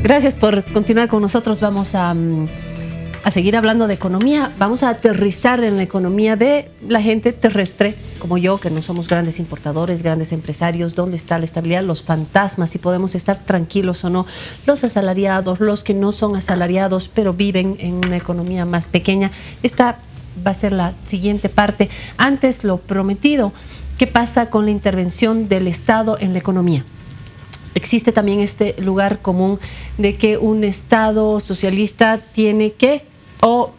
Gracias por continuar con nosotros. Vamos a seguir hablando de economía. Vamos a aterrizar en la economía de la gente terrestre, como yo, que no somos grandes importadores, grandes empresarios. ¿Dónde está la estabilidad? Los fantasmas, si podemos estar tranquilos o no. Los asalariados, los que no son asalariados, pero viven en una economía más pequeña. Esta va a ser la siguiente parte. Antes, lo prometido, ¿qué pasa con la intervención del Estado en la economía? Existe también este lugar común de que un Estado socialista tiene que, o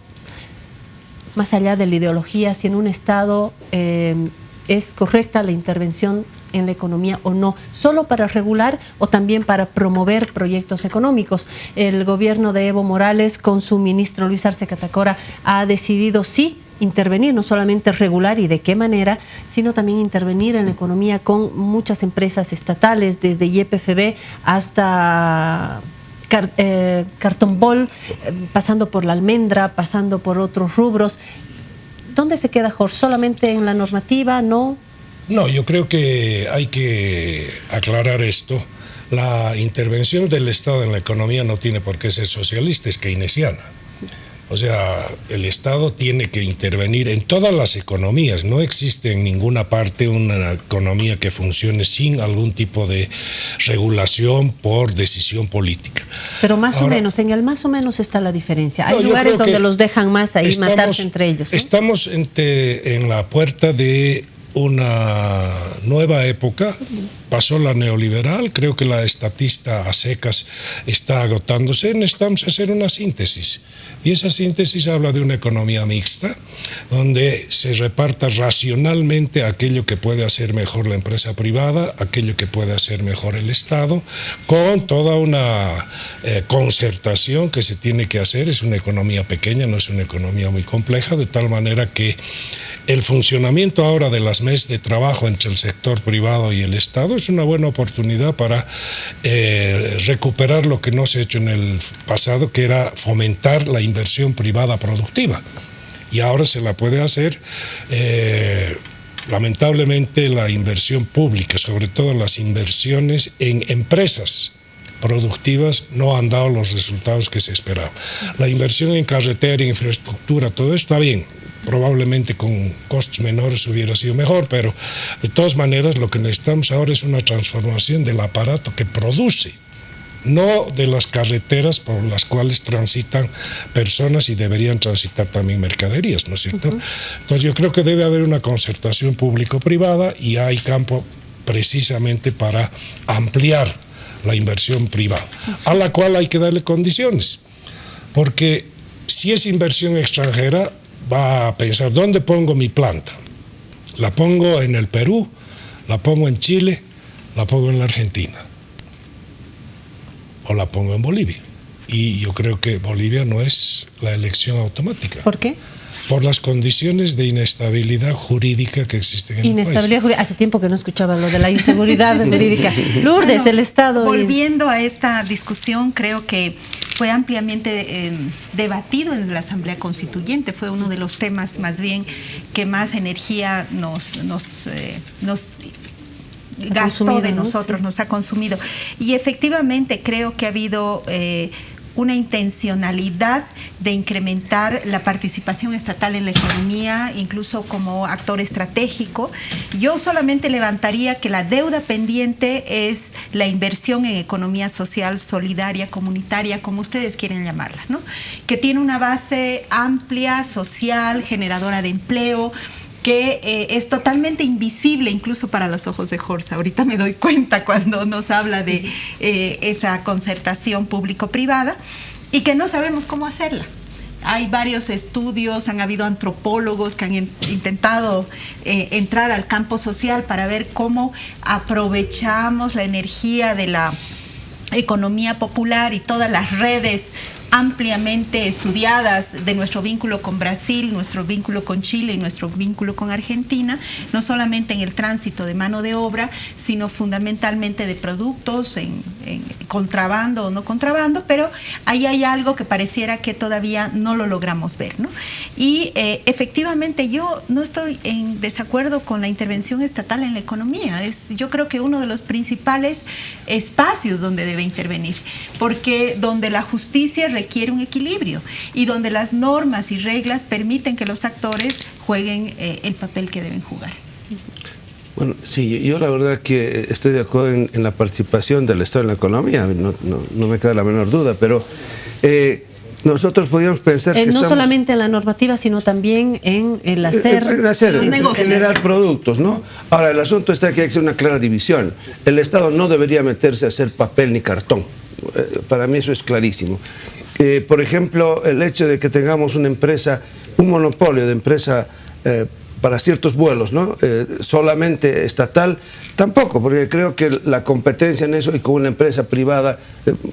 más allá de la ideología, si en un Estado es correcta la intervención en la economía o no, solo para regular o también para promover proyectos económicos. El gobierno de Evo Morales, con su ministro Luis Arce Catacora, ha decidido sí intervenir, no solamente regular y de qué manera, sino también intervenir en la economía con muchas empresas estatales, desde YPFB hasta Cartón Bol, pasando por la almendra, pasando por otros rubros. ¿Dónde se queda, Jorge? ¿Solamente en la normativa? ¿No? No, yo creo que hay que aclarar esto. La intervención del Estado en la economía no tiene por qué ser socialista, es keynesiana. O sea, el Estado tiene que intervenir en todas las economías. No existe en ninguna parte una economía que funcione sin algún tipo de regulación por decisión política. Pero más o menos, en el más o menos está la diferencia. Hay lugares donde los dejan más ahí matarse entre ellos, ¿no? Estamos en la puerta de una nueva época. Pasó la neoliberal, creo que la estatista a secas está agotándose. Necesitamos hacer una síntesis. Y esa síntesis habla de una economía mixta, donde se reparta racionalmente aquello que puede hacer mejor la empresa privada, aquello que puede hacer mejor el Estado, con toda una concertación que se tiene que hacer. Es una economía pequeña, no es una economía muy compleja, de tal manera que el funcionamiento ahora de las mesas de trabajo entre el sector privado y el Estado es una buena oportunidad para recuperar lo que no se ha hecho en el pasado, que era fomentar la inversión privada productiva. Y ahora se la puede hacer. Lamentablemente la inversión pública, sobre todo las inversiones en empresas productivas, no han dado los resultados que se esperaban. La inversión en carretera, infraestructura, todo esto está bien. Probablemente con costos menores hubiera sido mejor, pero de todas maneras lo que necesitamos ahora es una transformación del aparato que produce, no de las carreteras por las cuales transitan personas y deberían transitar también mercaderías, ¿no es cierto? Entonces yo creo que debe haber una concertación público-privada y hay campo precisamente para ampliar la inversión privada, a la cual hay que darle condiciones, porque si es inversión extranjera, va a pensar, ¿dónde pongo mi planta? ¿La pongo en el Perú? ¿La pongo en Chile? ¿La pongo en la Argentina? ¿O la pongo en Bolivia? Y yo creo que Bolivia no es la elección automática. ¿Por qué? Por las condiciones de inestabilidad jurídica que existen en el país. Inestabilidad jurídica. Hace tiempo que no escuchaba lo de la inseguridad jurídica. Lourdes, el Estado. Volviendo a esta discusión, creo que fue ampliamente debatido en la Asamblea Constituyente. Fue uno de los temas más bien que más energía nos gastó de nosotros, sí. Nos ha consumido. Y efectivamente creo que ha habido una intencionalidad de incrementar la participación estatal en la economía, incluso como actor estratégico. Yo solamente levantaría que la deuda pendiente es la inversión en economía social, solidaria, comunitaria, como ustedes quieren llamarla, ¿no? Que tiene una base amplia, social, generadora de empleo, que es totalmente invisible incluso para los ojos de Jorge. Ahorita me doy cuenta cuando nos habla de esa concertación público-privada y que no sabemos cómo hacerla. Hay varios estudios, han habido antropólogos que han intentado entrar al campo social para ver cómo aprovechamos la energía de la economía popular y todas las redes ampliamente estudiadas de nuestro vínculo con Brasil, nuestro vínculo con Chile y nuestro vínculo con Argentina, no solamente en el tránsito de mano de obra, sino fundamentalmente de productos, en contrabando o no contrabando, pero ahí hay algo que pareciera que todavía no lo logramos ver, ¿no? Y efectivamente yo no estoy en desacuerdo con la intervención estatal en la economía. Yo creo que uno de los principales espacios donde debe intervenir, porque donde la justicia requiere un equilibrio y donde las normas y reglas permiten que los actores jueguen el papel que deben jugar. Bueno, sí, yo la verdad que estoy de acuerdo en la participación del Estado en la economía, no me queda la menor duda, pero nosotros podríamos pensar que no solamente en la normativa, sino también en el hacer, en generar productos, ¿no? Ahora, el asunto está que hay que hacer una clara división. El Estado no debería meterse a hacer papel ni cartón. Para mí eso es clarísimo. Por ejemplo, el hecho de que tengamos una empresa, un monopolio de empresa para ciertos vuelos, ¿no? Solamente estatal, tampoco, porque creo que la competencia en eso y con una empresa privada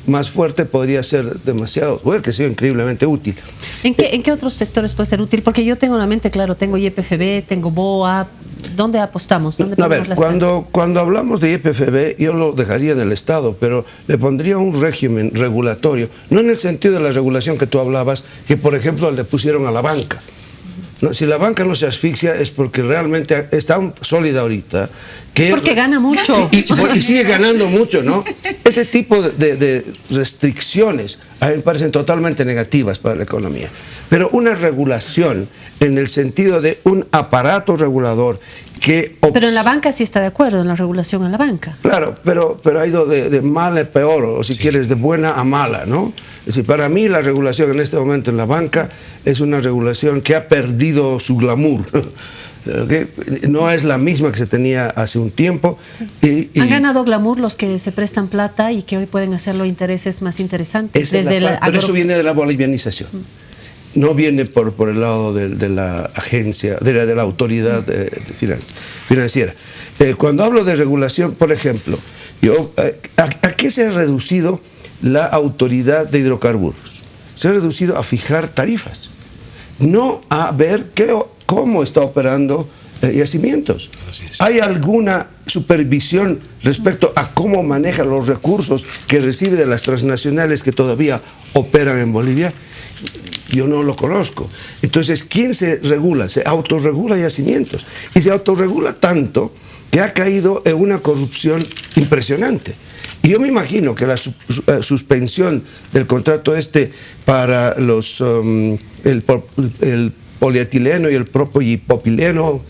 más fuerte podría ser demasiado, puede que sea increíblemente útil. ¿En qué otros sectores puede ser útil? Porque yo tengo en la mente, claro, tengo YPFB, tengo BOA, ¿dónde apostamos? ¿Dónde a ver, cuando hablamos de YPFB, yo lo dejaría en el Estado, pero le pondría un régimen regulatorio, no en el sentido de la regulación que tú hablabas, que por ejemplo le pusieron a la banca. No, si la banca no se asfixia es porque realmente está sólida ahorita. Es porque gana mucho. Y sigue ganando mucho, ¿no? Ese tipo de restricciones a mí me parecen totalmente negativas para la economía. Pero una regulación en el sentido de un aparato regulador que... Pero en la banca sí está de acuerdo, en la regulación en la banca. Claro, pero ha ido de mal a peor, o si quieres, de buena a mala, ¿no? Es decir, para mí la regulación en este momento en la banca es una regulación que ha perdido su glamour. ¿Okay? No es la misma que se tenía hace un tiempo. Sí. Han ganado glamour los que se prestan plata y que hoy pueden hacerlo a intereses más interesantes. Pero eso viene de la bolivianización. No viene por el lado de la agencia, de la autoridad financiera. Cuando hablo de regulación, por ejemplo, ¿a qué se ha reducido la autoridad de hidrocarburos? Se ha reducido a fijar tarifas, no a ver cómo está operando yacimientos. ¿Hay alguna supervisión respecto a cómo maneja los recursos que recibe de las transnacionales que todavía operan en Bolivia? Yo no lo conozco. Entonces, ¿quién se regula? Se autorregula yacimientos. Y se autorregula tanto que ha caído en una corrupción impresionante. Y yo me imagino que la suspensión del contrato para el polietileno y el propileno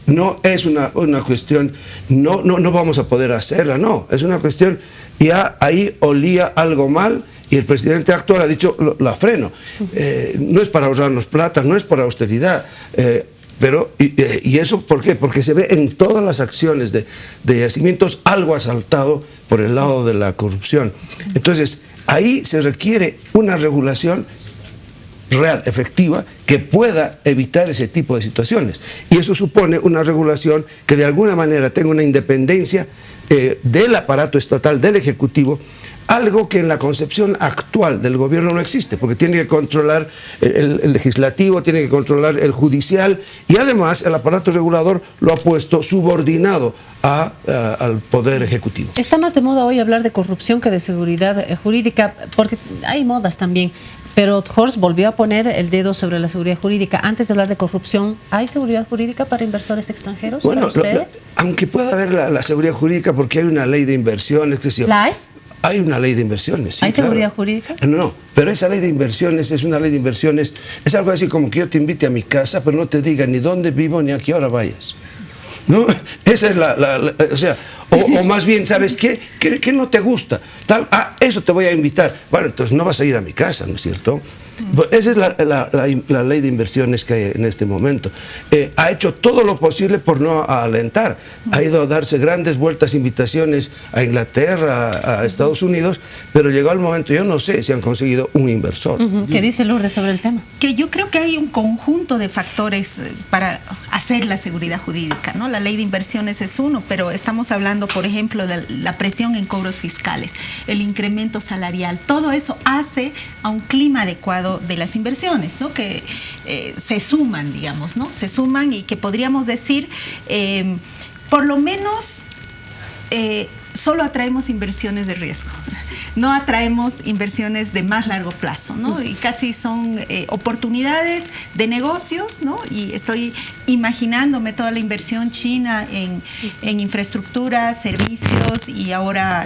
no es una cuestión, no vamos a poder hacerla, no. Es una cuestión, ya ahí olía algo mal. Y el presidente actual ha dicho, la freno. No es para ahorrarnos plata, no es para austeridad. ¿Y eso por qué? Porque se ve en todas las acciones de yacimientos algo asaltado por el lado de la corrupción. Entonces, ahí se requiere una regulación real, efectiva, que pueda evitar ese tipo de situaciones. Y eso supone una regulación que de alguna manera tenga una independencia del aparato estatal, del Ejecutivo, algo que en la concepción actual del gobierno no existe, porque tiene que controlar el legislativo, tiene que controlar el judicial, y además el aparato regulador lo ha puesto subordinado al poder ejecutivo. Está más de moda hoy hablar de corrupción que de seguridad jurídica, porque hay modas también. Pero Horst volvió a poner el dedo sobre la seguridad jurídica. Antes de hablar de corrupción, ¿hay seguridad jurídica para inversores extranjeros? Bueno, aunque pueda haber la seguridad jurídica, porque hay una ley de inversiones, que ¿La hay? Hay una ley de inversiones. Sí, ¿Hay seguridad jurídica? No, pero esa ley de inversiones es una ley de inversiones, es algo así como que yo te invite a mi casa, pero no te diga ni dónde vivo ni a qué hora vayas. ¿No? Esa es o sea, o más bien, ¿sabes qué? ¿Qué no te gusta? Eso te voy a invitar. Bueno, entonces no vas a ir a mi casa, ¿no es cierto? Esa es la ley de inversiones que hay en este momento. Ha hecho todo lo posible por no alentar. Ha ido a darse grandes vueltas, invitaciones a Inglaterra, a Estados Unidos, pero llegó el momento, yo no sé si han conseguido un inversor. ¿Qué dice Lourdes sobre el tema? Que yo creo que hay un conjunto de factores para hacer la seguridad jurídica, ¿no? La ley de inversiones es uno, pero estamos hablando, por ejemplo, de la presión en cobros fiscales, el incremento salarial. Todo eso hace a un clima adecuado de las inversiones, ¿no? Que se suman, digamos, ¿no? Se suman y que podríamos decir, por lo menos solo atraemos inversiones de riesgo, no atraemos inversiones de más largo plazo, ¿no? Y casi son oportunidades de negocios, ¿no? Y estoy imaginándome toda la inversión china en infraestructura, servicios y ahora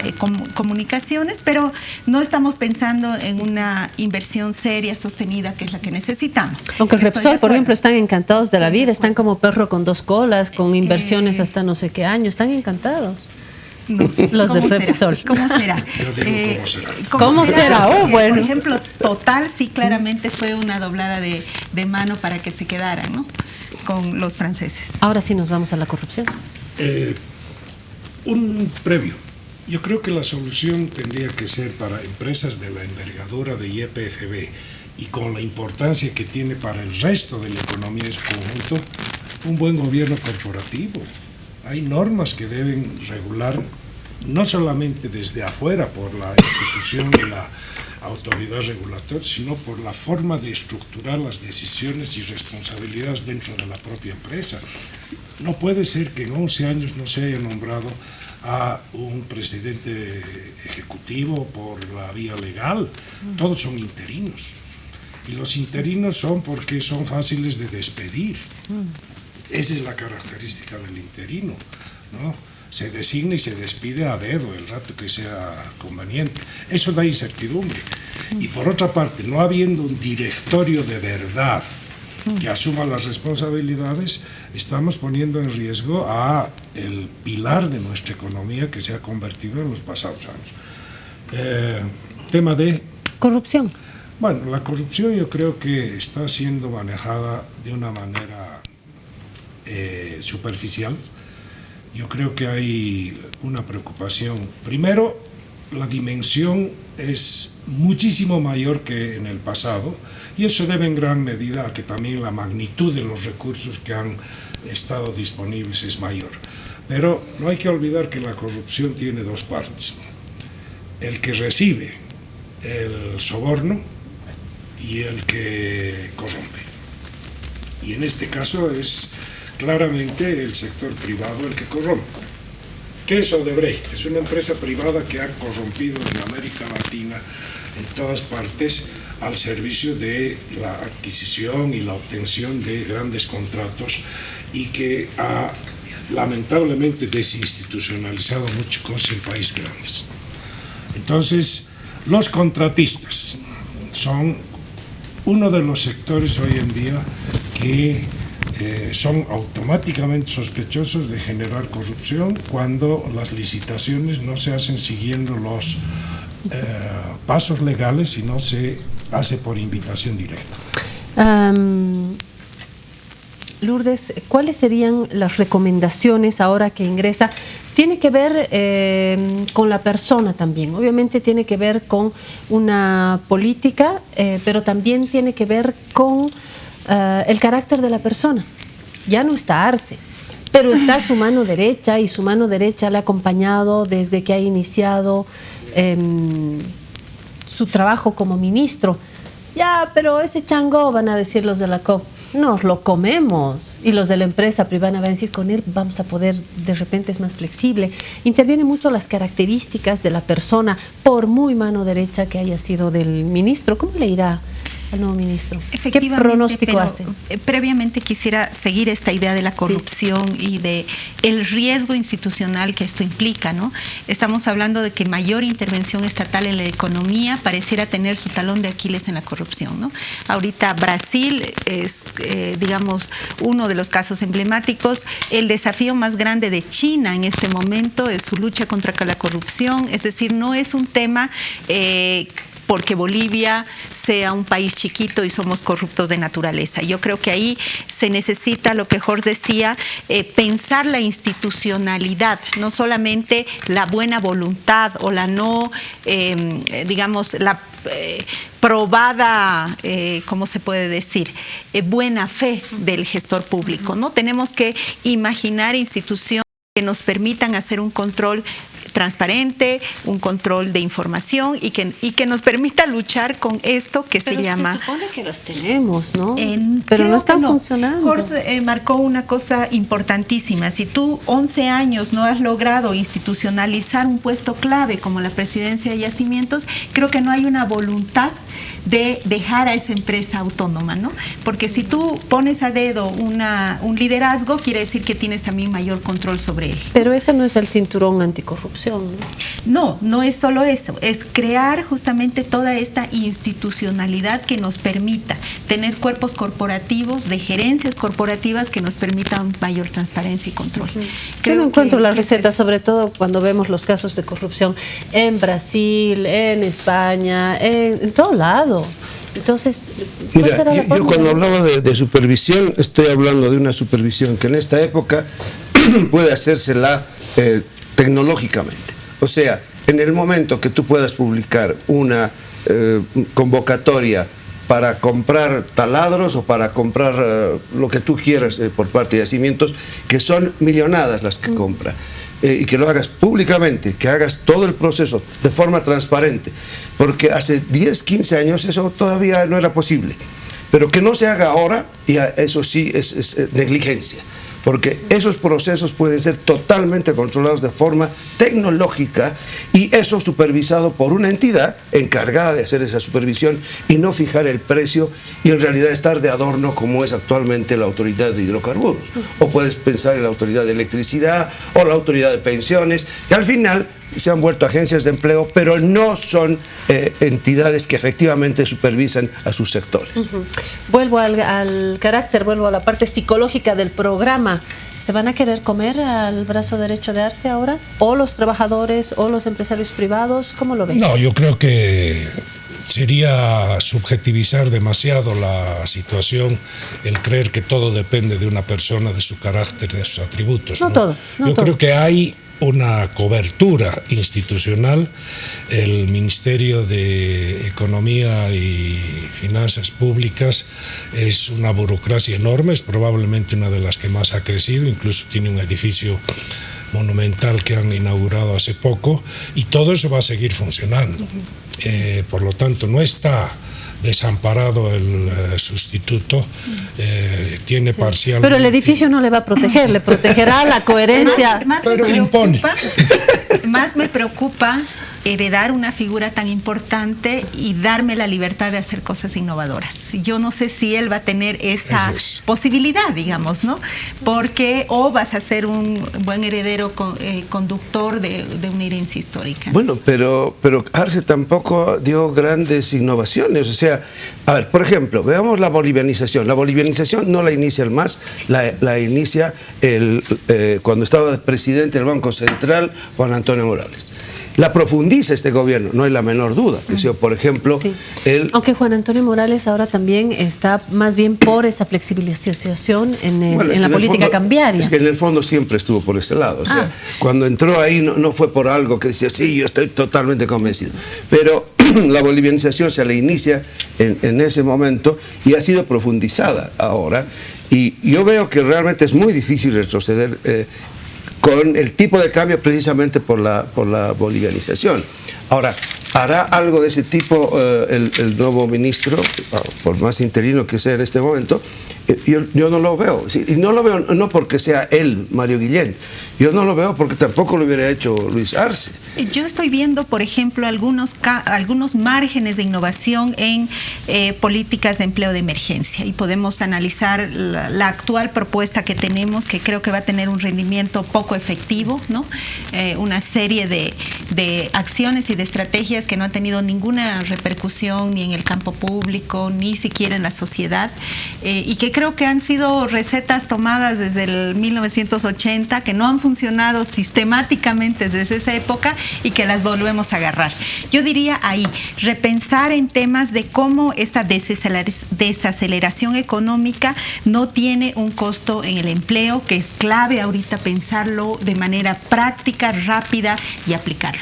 comunicaciones, pero no estamos pensando en una inversión seria, sostenida, que es la que necesitamos. Aunque el Repsol, por ejemplo, están encantados de la vida, están como perro con dos colas, con inversiones hasta no sé qué año, están encantados. No sé, los de Repsol. ¿Cómo será? Yo digo, ¿cómo será? ¿Cómo será? Oh, bueno. Por ejemplo, Total sí claramente fue una doblada de mano para que se quedaran, ¿no? Con los franceses. Ahora sí nos vamos a la corrupción. Un previo. Yo creo que la solución tendría que ser para empresas de la envergadura de YPFB y con la importancia que tiene para el resto de la economía en su conjunto, un buen gobierno corporativo. Hay normas que deben regular no solamente desde afuera por la institución de la autoridad regulatoria, sino por la forma de estructurar las decisiones y responsabilidades dentro de la propia empresa. No puede ser que en 11 años no se haya nombrado a un presidente ejecutivo por la vía legal. Todos son interinos. Y los interinos son porque son fáciles de despedir. Esa es la característica del interino, ¿no? Se designa y se despide a dedo el rato que sea conveniente. Eso da incertidumbre. Y por otra parte, no habiendo un directorio de verdad que asuma las responsabilidades, estamos poniendo en riesgo a el pilar de nuestra economía que se ha convertido en los pasados años. Tema de Corrupción. Bueno, la corrupción yo creo que está siendo manejada de una manera superficial. Yo creo que hay una preocupación. Primero, la dimensión es muchísimo mayor que en el pasado y eso debe en gran medida a que también la magnitud de los recursos que han estado disponibles es mayor. Pero no hay que olvidar que la corrupción tiene dos partes. El que recibe el soborno y el que corrompe. Y en este caso es claramente el sector privado el que corrompe. ¿Qué es Odebrecht? Es una empresa privada que ha corrompido en América Latina, en todas partes, al servicio de la adquisición y la obtención de grandes contratos y que ha lamentablemente desinstitucionalizado muchas cosas en países grandes. Entonces, los contratistas son uno de los sectores hoy en día que son automáticamente sospechosos de generar corrupción cuando las licitaciones no se hacen siguiendo los pasos legales, sino se hace por invitación directa. Lourdes, ¿cuáles serían las recomendaciones ahora que ingresa? Tiene que ver con la persona también, obviamente tiene que ver con una política, pero también tiene que ver con el carácter de la persona. Ya no está Arce, pero está su mano derecha y su mano derecha le ha acompañado desde que ha iniciado su trabajo como ministro. Ya, pero ese chango, van a decir los de la COP, nos lo comemos. Y los de la empresa privada van a decir, con él vamos a poder, de repente es más flexible. Interviene mucho las características de la persona, por muy mano derecha que haya sido del ministro. ¿Cómo le irá al nuevo ministro? ¿Qué pronóstico hace? Previamente quisiera seguir esta idea de la corrupción y de el riesgo institucional que esto implica, ¿no? Estamos hablando de que mayor intervención estatal en la economía pareciera tener su talón de Aquiles en la corrupción, ¿no? Ahorita Brasil es, digamos, uno de los casos emblemáticos. El desafío más grande de China en este momento es su lucha contra la corrupción, es decir, no es un tema porque Bolivia sea un país chiquito y somos corruptos de naturaleza. Yo creo que ahí se necesita, lo que Jorge decía, pensar la institucionalidad, no solamente la buena voluntad o la no, digamos, la probada, ¿cómo se puede decir? Buena fe del gestor público, ¿no? Tenemos que imaginar instituciones que nos permitan hacer un control transparente, un control de información y que nos permita luchar con esto que se llama... Se supone que las tenemos, ¿no? Pero no están funcionando. Jorge marcó una cosa importantísima. Si tú 11 años no has logrado institucionalizar un puesto clave como la presidencia de yacimientos, creo que no hay una voluntad de dejar a esa empresa autónoma, ¿no? Porque si tú pones a dedo un liderazgo, quiere decir que tienes también mayor control sobre él. Pero ese no es el cinturón anticorrupción, ¿no? No es solo eso, es crear justamente toda esta institucionalidad que nos permita tener cuerpos corporativos, de gerencias corporativas que nos permitan mayor transparencia y control. Yo no encuentro la receta, sobre todo cuando vemos los casos de corrupción en Brasil, en España, en todo lado. Entonces, mira, yo cuando hablaba de supervisión, estoy hablando de una supervisión que en esta época puede hacérsela tecnológicamente. O sea, en el momento que tú puedas publicar una convocatoria para comprar taladros o para comprar lo que tú quieras por parte de yacimientos, que son millonadas las que compra, y que lo hagas públicamente, que hagas todo el proceso de forma transparente, porque hace 10, 15 años eso todavía no era posible, pero que no se haga ahora, y eso sí es negligencia, porque esos procesos pueden ser totalmente controlados de forma tecnológica y eso supervisado por una entidad encargada de hacer esa supervisión y no fijar el precio y en realidad estar de adorno como es actualmente la Autoridad de Hidrocarburos. O puedes pensar en la Autoridad de Electricidad o la Autoridad de Pensiones, que al final se han vuelto agencias de empleo, pero no son entidades que efectivamente supervisan a sus sectores. Vuelvo al carácter, vuelvo a la parte psicológica del programa. ¿Se van a querer comer al brazo derecho de Arce ahora? ¿O los trabajadores o los empresarios privados? ¿Cómo lo ven? No, yo creo que sería subjetivizar demasiado la situación el creer que todo depende de una persona, de su carácter, de sus atributos. No todo. Yo creo que hay una cobertura institucional. El Ministerio de Economía y Finanzas Públicas es una burocracia enorme, es probablemente una de las que más ha crecido, incluso tiene un edificio monumental que han inaugurado hace poco y todo eso va a seguir funcionando. Por lo tanto, no está desamparado el sustituto, tiene parcialmente... Pero el edificio no le va a proteger, le protegerá la coherencia. Pero impone. Más me preocupa heredar una figura tan importante y darme la libertad de hacer cosas innovadoras. Yo no sé si él va a tener esa posibilidad, digamos, ¿no? Porque o vas a ser un buen heredero conductor de una herencia histórica. Bueno, pero Arce tampoco dio grandes innovaciones. O sea, a ver, por ejemplo, veamos la bolivianización. La bolivianización no la inicia el MAS, la inicia cuando estaba presidente del Banco Central, Juan Antonio Morales. La profundiza este gobierno, no hay la menor duda. Que sea, por ejemplo, aunque Juan Antonio Morales ahora también está más bien por esa flexibilización en la política cambiaria. Es que en el fondo siempre estuvo por ese lado. O sea, cuando entró ahí no fue por algo que decía, sí, yo estoy totalmente convencido. Pero la bolivianización se le inicia en ese momento y ha sido profundizada ahora. Y yo veo que realmente es muy difícil retroceder con el tipo de cambio precisamente por la bolivianización. Ahora, ¿hará algo de ese tipo el nuevo ministro, por más interino que sea en este momento? Yo no lo veo. Y no lo veo no porque sea él, Mario Guillén. Yo no lo veo porque tampoco lo hubiera hecho Luis Arce. Yo estoy viendo, por ejemplo, algunos márgenes de innovación en políticas de empleo de emergencia y podemos analizar la actual propuesta que tenemos, que creo que va a tener un rendimiento poco efectivo, ¿no? Una serie de acciones y de estrategias que no han tenido ninguna repercusión ni en el campo público, ni siquiera en la sociedad, y que creo que han sido recetas tomadas desde el 1980, que no han funcionado sistemáticamente desde esa época y que las volvemos a agarrar. Yo diría ahí, repensar en temas de cómo esta desaceleración económica no tiene un costo en el empleo, que es clave ahorita pensarlo de manera práctica, rápida y aplicarlo.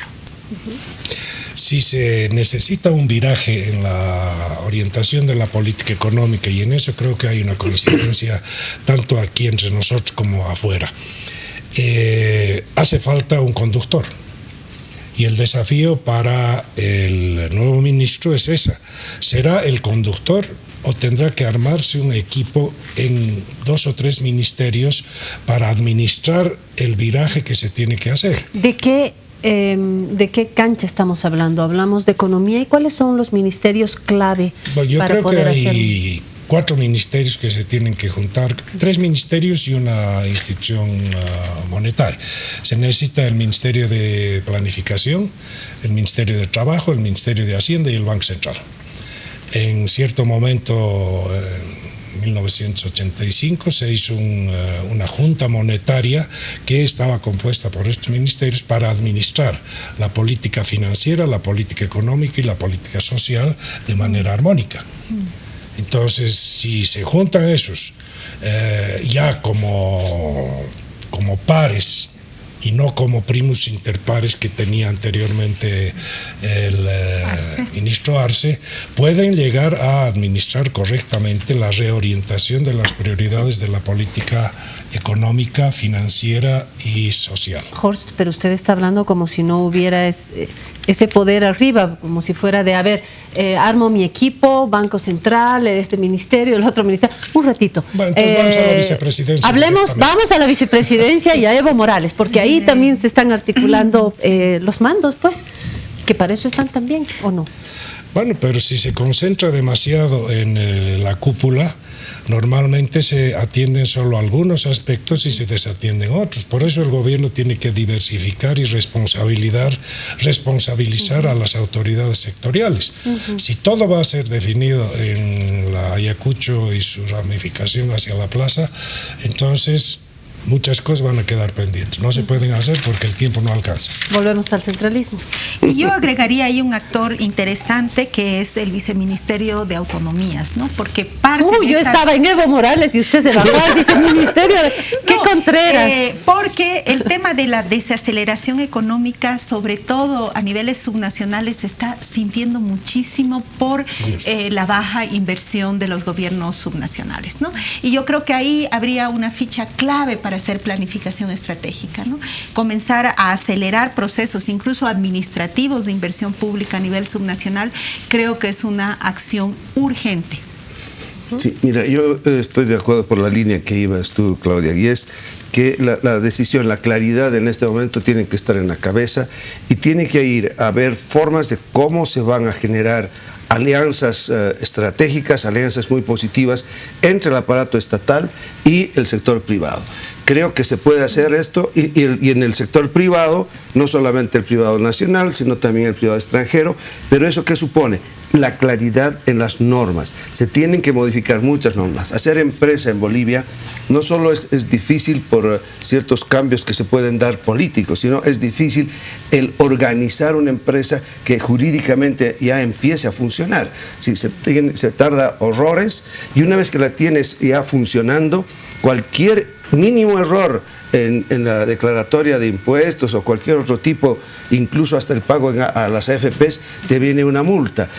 Si se necesita un viraje en la orientación de la política económica, y en eso creo que hay una coincidencia tanto aquí entre nosotros como afuera, hace falta un conductor. Y el desafío para el nuevo ministro es esa. ¿Será el conductor o tendrá que armarse un equipo en 2 o 3 ministerios para administrar el viraje que se tiene que hacer? ¿De qué cancha estamos hablando? Hablamos de economía, ¿y cuáles son los ministerios clave Yo para creo poder que hacerlo? hay 4 ministerios que se tienen que juntar, 3 ministerios y una institución monetaria. Se necesita el Ministerio de Planificación, el Ministerio de Trabajo, el Ministerio de Hacienda y el Banco Central. En cierto momento, en 1985, se hizo una junta monetaria que estaba compuesta por estos ministerios para administrar la política financiera, la política económica y la política social de manera armónica. Entonces, si se juntan esos ya como pares y no como primus inter pares que tenía anteriormente el ministro Arce, pueden llegar a administrar correctamente la reorientación de las prioridades de la política económica, financiera y social. Horst, pero usted está hablando como si no hubiera ese poder arriba, como si fuera de, armo mi equipo, Banco Central, este ministerio, el otro ministerio. Un ratito. Bueno, entonces vamos a la vicepresidencia. Vamos a la vicepresidencia y a Evo Morales, porque ahí también se están articulando los mandos, pues, que para eso están también, ¿o no? Bueno, pero si se concentra demasiado en la cúpula, normalmente se atienden solo algunos aspectos y se desatienden otros. Por eso el gobierno tiene que diversificar y responsabilizar a las autoridades sectoriales. Si todo va a ser definido en la Ayacucho y su ramificación hacia la plaza, entonces muchas cosas van a quedar pendientes. No se pueden hacer porque el tiempo no alcanza. Volvemos al centralismo. Y yo agregaría ahí un actor interesante que es el viceministerio de autonomías, ¿no? Porque parte yo estaba en Evo Morales y usted se bajó al viceministerio. ¡Qué Contreras! Porque el tema de la desaceleración económica, sobre todo a niveles subnacionales, se está sintiendo muchísimo por la baja inversión de los gobiernos subnacionales, ¿no? Y yo creo que ahí habría una ficha clave para hacer planificación estratégica, ¿no? Comenzar a acelerar procesos, incluso administrativos de inversión pública a nivel subnacional, creo que es una acción urgente. Sí, mira, yo estoy de acuerdo por la línea que ibas tú, Claudia, y es que la decisión, la claridad en este momento tiene que estar en la cabeza y tiene que ir a ver formas de cómo se van a generar alianzas estratégicas, alianzas muy positivas entre el aparato estatal y el sector privado. Creo que se puede hacer esto y en el sector privado, no solamente el privado nacional, sino también el privado extranjero, pero ¿eso qué supone? La claridad en las normas. Se tienen que modificar muchas normas. Hacer empresa en Bolivia no solo es difícil por ciertos cambios que se pueden dar políticos, sino es difícil el organizar una empresa que jurídicamente ya empiece a funcionar. Si se tarda horrores y una vez que la tienes ya funcionando, cualquier mínimo error en la declaratoria de impuestos o cualquier otro tipo, incluso hasta el pago a las AFPs, te viene una multa.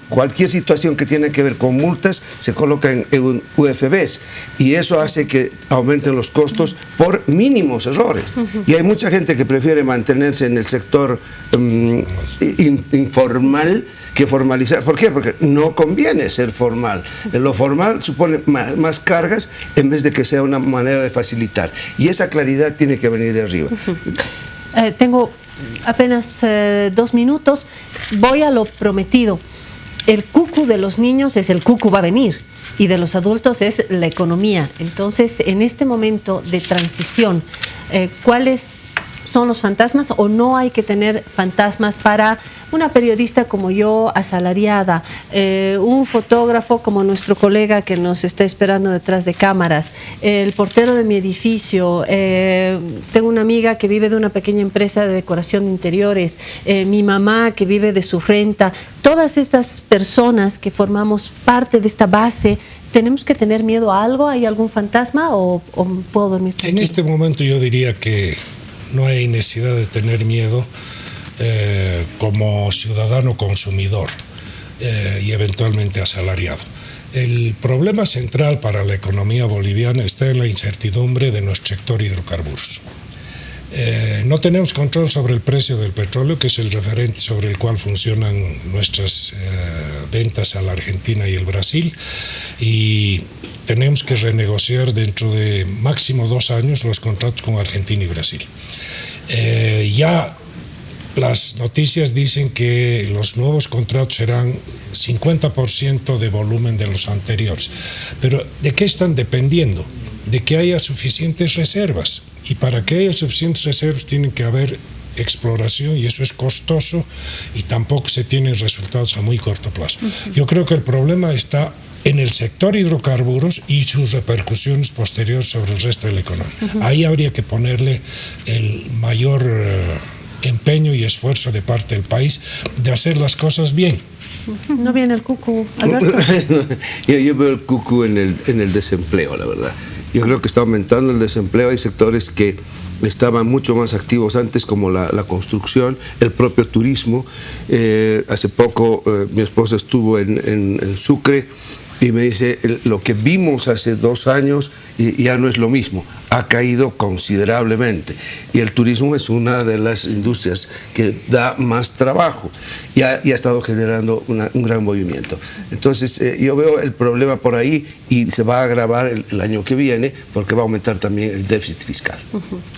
Cualquier situación que tiene que ver con multas se coloca en UFBs y eso hace que aumenten los costos por mínimos errores. Y hay mucha gente que prefiere mantenerse en el sector informal que formalizar. ¿Por qué? Porque no conviene ser formal. Lo formal supone más cargas en vez de que sea una manera de facilitar. Y esa claridad tiene que venir de arriba. Tengo apenas 2 minutos. Voy a lo prometido. El cucu de los niños es el cucu va a venir y de los adultos es la economía. Entonces, en este momento de transición, ¿cuáles son los fantasmas o no hay que tener fantasmas para una periodista como yo, asalariada, un fotógrafo como nuestro colega que nos está esperando detrás de cámaras, el portero de mi edificio, tengo una amiga que vive de una pequeña empresa de decoración de interiores, mi mamá que vive de su renta, todas estas personas que formamos parte de esta base? ¿Tenemos que tener miedo a algo? ¿Hay algún fantasma o puedo dormir tranquilo? En este momento yo diría que no hay necesidad de tener miedo como ciudadano consumidor y eventualmente asalariado. El problema central para la economía boliviana está en la incertidumbre de nuestro sector hidrocarburos. No tenemos control sobre el precio del petróleo, que es el referente sobre el cual funcionan nuestras ventas a la Argentina y el Brasil, y tenemos que renegociar dentro de máximo 2 años los contratos con Argentina y Brasil. Ya las noticias dicen que los nuevos contratos serán 50% de volumen de los anteriores. Pero ¿de qué están dependiendo? De que haya suficientes reservas. Y para que haya suficientes reservas tienen que haber exploración, y eso es costoso y tampoco se tienen resultados a muy corto plazo. Yo creo que el problema está en el sector hidrocarburos y sus repercusiones posteriores sobre el resto de la economía. Ahí habría que ponerle el mayor empeño y esfuerzo de parte del país de hacer las cosas bien. No viene el cucu, Alberto. Yo veo el cucu en el desempleo, la verdad. Yo creo que está aumentando el desempleo. Hay sectores que estaban mucho más activos antes, como la construcción, el propio turismo. Hace poco mi esposa estuvo en Sucre y me dice, lo que vimos hace 2 años ya no es lo mismo, ha caído considerablemente. Y el turismo es una de las industrias que da más trabajo y ha estado generando un gran movimiento. Entonces yo veo el problema por ahí y se va a agravar el año que viene, porque va a aumentar también el déficit fiscal.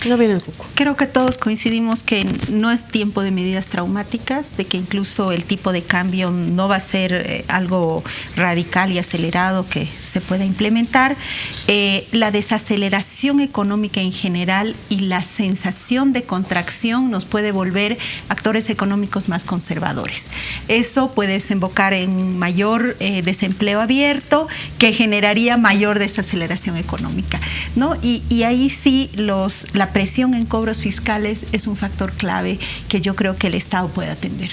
No viene el cuco. Creo que todos coincidimos que no es tiempo de medidas traumáticas, de que incluso el tipo de cambio no va a ser algo radical y acelerado que se pueda implementar. La desaceleración económica en general y la sensación de contracción nos puede volver actores económicos más conservadores. Eso puede desembocar en mayor desempleo abierto, que generaría mayor desaceleración económica, ¿no? Y ahí sí la presión en cobros fiscales es un factor clave que yo creo que el Estado puede atender.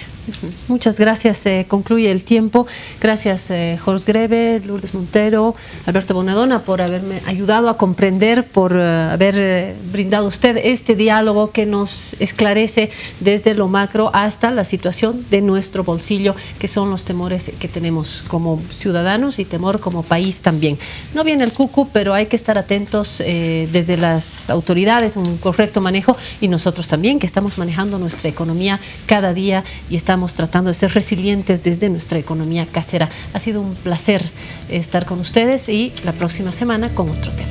Muchas gracias. Concluye el tiempo. Gracias, Jorge Greve, Lourdes Montero, Alberto Bonadona, por haberme ayudado a comprender, por haber brindado usted este diálogo que nos esclarece desde lo macro hasta la situación de nuestro bolsillo, que son los temores que tenemos como ciudadanos y temor como país también. No viene el cucu, pero hay que estar atentos desde las autoridades, un correcto manejo, y nosotros también, que estamos manejando nuestra economía cada día y estamos tratando de ser resilientes desde nuestra economía casera. Ha sido un placer estar con ustedes y la próxima semana con otro tema.